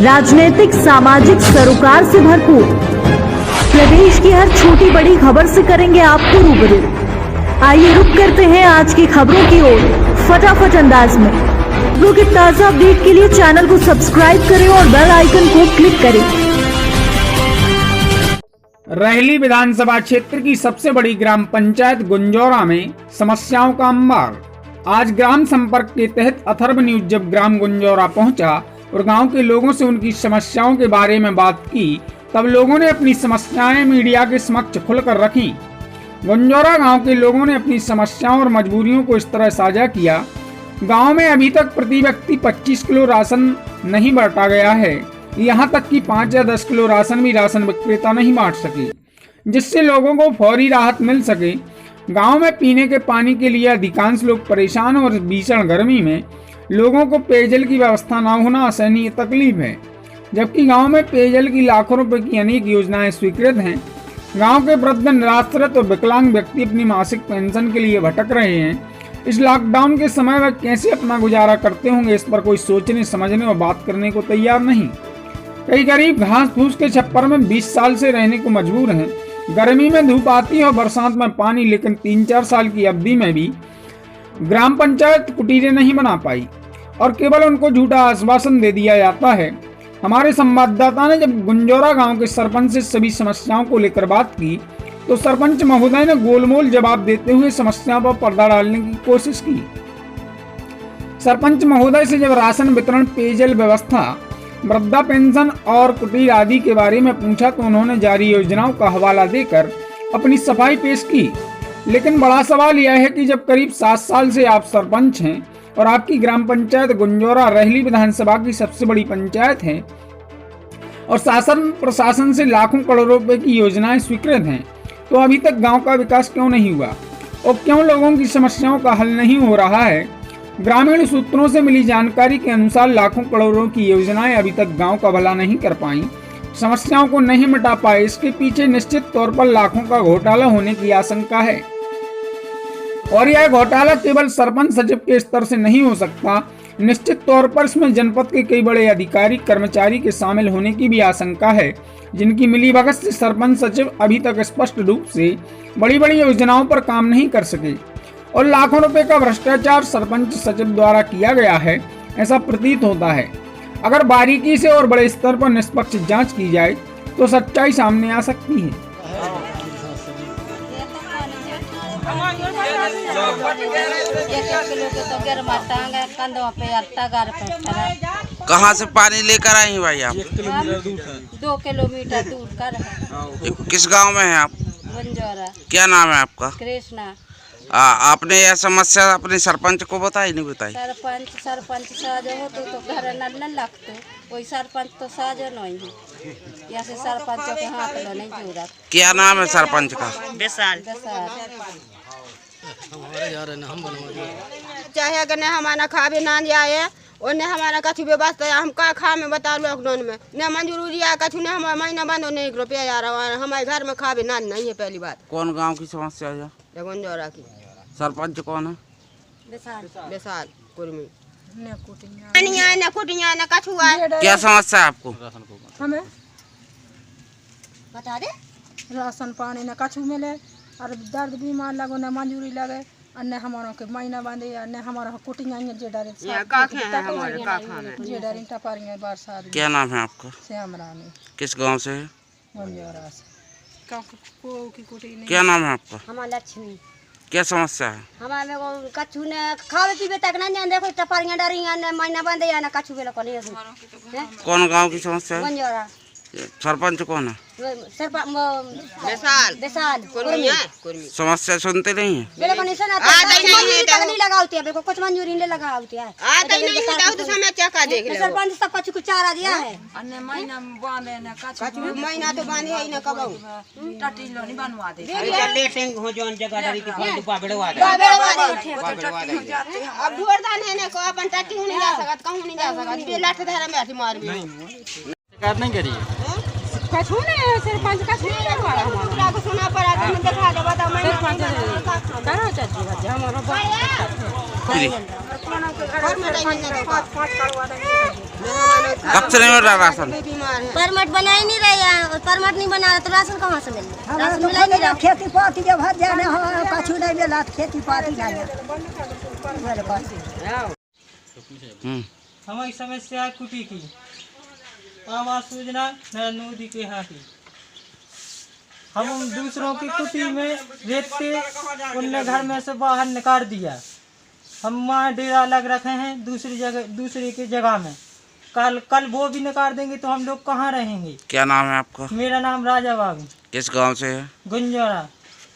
राजनीतिक सामाजिक सरोकार से भरपूर। प्रदेश की हर छोटी बड़ी खबर से करेंगे आपको रूबरू। आइए रुक करते हैं आज की खबरों की ओर फटाफट अंदाज में। खबरों के ताजा अपडेट के लिए चैनल को सब्सक्राइब करें और बेल आइकन को क्लिक करें। रहली विधानसभा क्षेत्र की सबसे बड़ी ग्राम पंचायत गुंजौरा में समस्याओं का अंबार। आज ग्राम संपर्क के तहत अथर्व न्यूज जब ग्राम गुंजौरा पहुंचा और गांव के लोगों से उनकी समस्याओं के बारे में बात की, तब लोगों ने अपनी समस्याएं मीडिया के समक्ष खुलकर रखी। गुंजौरा गांव के लोगों ने अपनी समस्याओं और मजबूरियों को इस तरह साझा किया। गांव में अभी तक प्रति व्यक्ति 25 किलो राशन नहीं बांटा गया है। यहाँ तक कि 5 या 10 किलो राशन भी राशन विक्रेता नहीं बांट सके, जिससे लोगों को फौरी राहत मिल सके। गांव में पीने के पानी के लिए अधिकांश लोग परेशान और भीषण गर्मी में लोगों को पेयजल की व्यवस्था न होना असहनीय तकलीफ है। जबकि गांव में पेयजल की लाखों रुपए की अनेक योजनाएं स्वीकृत हैं। गांव के वृद्ध, निराश्रित और विकलांग व्यक्ति अपनी मासिक पेंशन के लिए भटक रहे हैं। इस लॉकडाउन के समय वह कैसे अपना गुजारा करते होंगे, इस पर कोई सोचने, समझने और बात करने को तैयार नहीं। कई गरीब घास फूस के छप्पर में 20 साल से रहने को मजबूर हैं। गर्मी में धूप आती है और बरसात में पानी, लेकिन 3-4 साल की अवधि में भी ग्राम पंचायत कुटीरें नहीं बना पाई और केवल उनको झूठा आश्वासन दे दिया जाता है। हमारे संवाददाता ने जब गुंजौरा गांव के सरपंच से सभी समस्याओं को लेकर बात की, तो सरपंच महोदय ने गोलमोल जवाब देते हुए समस्याओं पर पर्दा डालने की कोशिश की। सरपंच महोदय से जब राशन वितरण, पेयजल व्यवस्था, वृद्धा पेंशन और कुटीर आदि के बारे में पूछा, तो उन्होंने जारी योजनाओं का हवाला देकर अपनी सफाई पेश की। लेकिन बड़ा सवाल यह है कि जब करीब 7 साल से आप सरपंच हैं और आपकी ग्राम पंचायत गुंजौरा रहली विधानसभा की सबसे बड़ी पंचायत है और शासन प्रशासन से लाखों करोड़ों रुपए की योजनाएं स्वीकृत हैं, तो अभी तक गांव का विकास क्यों नहीं हुआ और क्यों लोगों की समस्याओं का हल नहीं हो रहा है? ग्रामीण सूत्रों से मिली जानकारी के अनुसार लाखों करोड़ों की योजनाएं अभी तक गांव का भला नहीं कर पाई, समस्याओं को नहीं मिटा पाए। इसके पीछे निश्चित तौर पर लाखों का घोटाला होने की आशंका है और यह घोटाला केवल सरपंच सचिव के स्तर से नहीं हो सकता। निश्चित तौर पर इसमें जनपद के कई बड़े अधिकारी, कर्मचारी के शामिल होने की भी आशंका है, जिनकी मिलीभगत से सरपंच सचिव अभी तक स्पष्ट रूप से बड़ी बड़ी योजनाओं पर काम नहीं कर सके और लाखों रुपए का भ्रष्टाचार सरपंच सचिव द्वारा किया गया है, ऐसा प्रतीत होता है। अगर बारीकी से और बड़े स्तर पर निष्पक्ष जांच की जाए तो सच्चाई सामने आ सकती है। कहाँ से पानी लेकर आई हैं भाई आप? 2 किलोमीटर दूर कर। किस गांव में हैं आप? गुंजौरा। क्या नाम है आपका? कृष्णा। आपने यह समस्या अपने सरपंच को बताई नहीं बताई? सरपंच साजो हो तो घर न लगते, कोई सरपंच तो साजो नहीं है। यहाँ से सरपंचों के हाथ में नहीं जुड़ा। क्या नाम है सरपंच का? बेसाल। चाहे अगर हमारा खा भी ना जाए और न हमारा कछु व्यवस्था है, हम का खा में बता लॉकडाउन में न मंजूरी है, कछु ने हमारा महीना बंद होने 1 रुपया आ रहा है। हमारे घर में खा भी ना नहीं है। पहली बात कौन गांव की समस्या है? गुंजौरा की। सरपंच कौन है? बेसाल कुर्मी। न कुटिया न कछु है। क्या समस्या है आपको? हमें बता दे। राशन पानी न कछु मिले और दर्द बीमार लगो, न मंजूरी लगे, अन्य हमारों के महीना बांधे, अन्य हमारा कुटिया जे डरे टपारियां बरसात। क्या नाम है आपका? श्याम रानी। किस गांव से है? गुंजौरा से। क्या नाम है आपका? हमारा लक्ष्मी। क्या समस्या है? हमारे कछु ने खावे पीवे तक ना जान, देखो टपारियां डरी न महीना बंधे न कछु बेला को नहीं। कौन गांव की समस्या है? गुंजौरा। सरपंच कौन है? बेसाल कुर्मी। समस्या सुनते नहीं है? बेले को नहीं सुनाते, नहीं लगाते हैं, कुछ मंजूरी नहीं लगाते हैं। तो समय चका देख ले। सरपंच सब कुछ चारा दिया है। अन्य महीना बांधे न कछु महीना तो बांधे ही न कबाऊ टटी लो नहीं बनवा दे। लेटिंग हो जोन जगह डरी की कोई दुपा बेड़वा दे। अब जोरदार है ने को अपन टटी नहीं जा सकत, कहूं नहीं जा सकत। बे लाठ धरे में हाथी मार भी शिकायत नहीं करी कछु नहीं। सरपंच कछु नहीं करवा रहा हमारा को सुना पड़ा तो मैं दिखा दे। बता मैं करो चाची हमारा बात। घर में 5 करवा देंगे। कब से नहीं मिल रहा राशन? बीमार है। परमट बना ही नहीं रहे और परमट नहीं बना रहा तो राशन कहाँ से मिले? राशन मिला ही नहीं रहा। खेती पाती जब भर जाने हो कछु नहीं मिला खेती पाती नहीं हमारी समस्या कुटी की आवास योजना नरेंद्र मोदी के यहाँ की। हम दूसरों की कुटी में रहते उनने घर में से बाहर निकाल दिया। हम वहाँ डेरा लग रखे हैं दूसरी की जगह में। कल वो भी निकाल देंगे तो हम लोग कहाँ रहेंगे? क्या नाम है आपका? मेरा नाम राजा बाबू। किस गांव से है? गुंजोरा।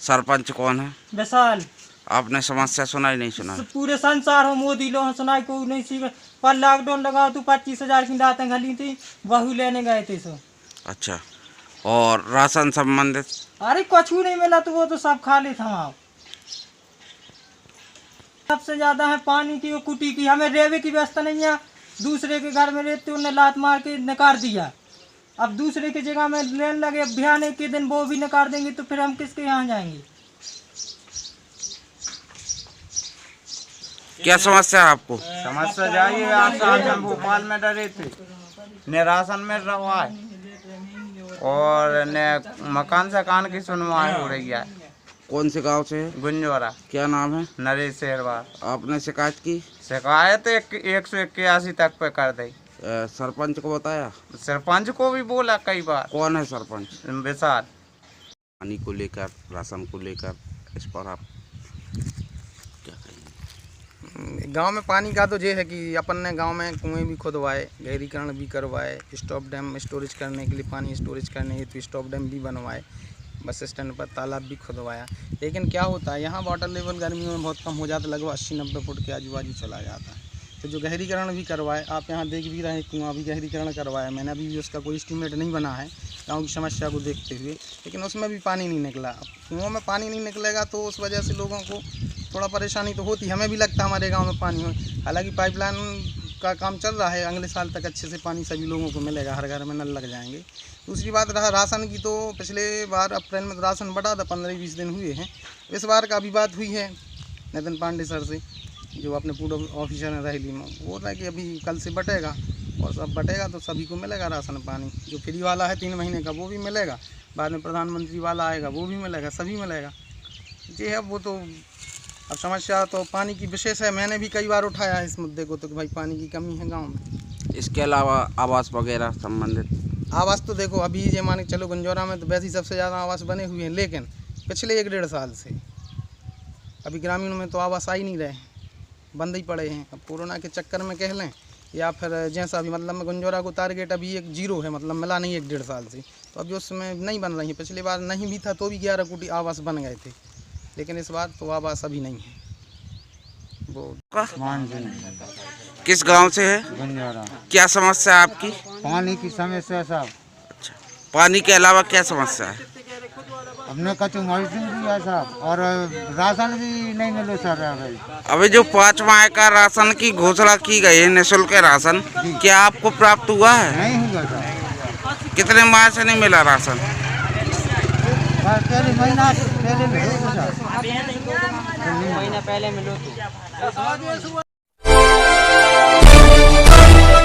सरपंच कौन है? विशाल। आपने समस्या सुनाई नहीं सुना? पूरे संसार हो मोदी लोग सुनाई कोई नहीं सीख। पर लॉकडाउन लगा तो 25,000 की दातें घली थी, वही लेने गए थे सो। अच्छा, और राशन संबंधित? अरे कुछ नहीं मिला तो वो तो सब खा ले था वहाँ। सबसे ज्यादा है पानी की और कुटी की। हमें रेवे की व्यवस्था नहीं है। दूसरे के घर में रहते उन्हें लात मार के निकाल दिया। अब दूसरे की जगह में लेने लगे। अभियान एक के दिन वो भी निकाल देंगे तो फिर हम किसके यहाँ जाएंगे? क्या समस्या है आपको? समस्या जाइए आज शाम में भोपाल में डरे थे, न राशन मिल रहा है और न मकान से कान की सुनवाई हो रही है। कौन से गांव से है? गुंजोरा। क्या नाम है? नरेश शेरवार। आपने शिकायत की? शिकायत 181 तक पे कर दी। सरपंच को बताया? सरपंच को भी बोला कई बार। कौन है सरपंच? विशाल। पानी को लेकर, राशन को लेकर, इस पर आप क्या कहेंगे? गांव में पानी का तो ये है कि अपन ने गांव में कुएं भी खुदवाए, गहरीकरण भी करवाए, स्टॉप डैम स्टोरेज करने के लिए पानी स्टोरेज करने हेतु स्टॉप डैम भी बनवाए, बस स्टैंड पर तालाब भी खुदवाया। लेकिन क्या होता है यहाँ वाटर लेवल गर्मियों में बहुत कम हो जाता है, लगभग 80-90 फुट के आजू बाजू चला जाता है। तो जो गहरीकरण भी करवाए, आप यहाँ देख भी रहे हैं कुआं भी गहरीकरण करवाया मैंने, अभी भी उसका कोई एस्टीमेट नहीं बना है गाँव की समस्या को देखते हुए, लेकिन उसमें भी पानी नहीं निकला। अब कुओं में पानी नहीं निकलेगा तो उस वजह से लोगों को थोड़ा परेशानी तो होती। हमें भी लगता है हमारे गाँव में पानी हो, हालाँकि पाइपलाइन का काम चल रहा है, अगले साल तक अच्छे से पानी सभी लोगों को मिलेगा, हर घर में नल लग जाएंगे। दूसरी बात रहा राशन की, तो पिछले बार अप्रैल में राशन बढ़ा था, 15-20 दिन हुए हैं। इस बार का भी बात हुई है नितिन पांडे सर से, जो अपने पूर्व ऑफिसर हैं रैली में, बोल रहा है कि अभी कल से बटेगा और सब बटेगा तो सभी को मिलेगा राशन पानी। जो फ्री वाला है 3 महीने का वो भी मिलेगा, बाद में प्रधानमंत्री वाला आएगा वो भी मिलेगा, सभी मिलेगा। जी है, वो तो अब समस्या तो पानी की विशेष है। मैंने भी कई बार उठाया है इस मुद्दे को, तो कि भाई पानी की कमी है गाँव में। इसके अलावा आवास वगैरह संबंधित? आवास तो देखो अभी ये मान के चलो गुंजोरा में तो वैसे ही सबसे ज़्यादा आवास बने हुए हैं, लेकिन पिछले 1-1.5 साल से अभी ग्रामीणों में तो आवास आ ही नहीं रहे, बंद ही पड़े हैं। अब कोरोना के चक्कर में कह लें या फिर जैसा भी, मतलब गुंजोरा को टारगेट अभी 0 है, मतलब मिला नहीं 1-1.5 साल से, तो अभी उसमें नहीं बन रही है। पिछली बार नहीं भी था तो भी 11 कोटी आवास बन गए थे, लेकिन इस बार तो आवास अभी नहीं है। वो किस गांव से है? गुंजोरा। क्या समस्या है आपकी? पानी की समस्या साहब। अच्छा, पानी के अलावा क्या समस्या है? हमने कचू मजदूरी है साहब और राशन भी नहीं मिले सर। अभी जो 5 माह का राशन की घोषणा की गई है, निःशुल्क राशन, क्या आपको प्राप्त हुआ है? नहीं हुआ सर। कितने माह से नहीं मिला राशन? महीना पहले मिलो तो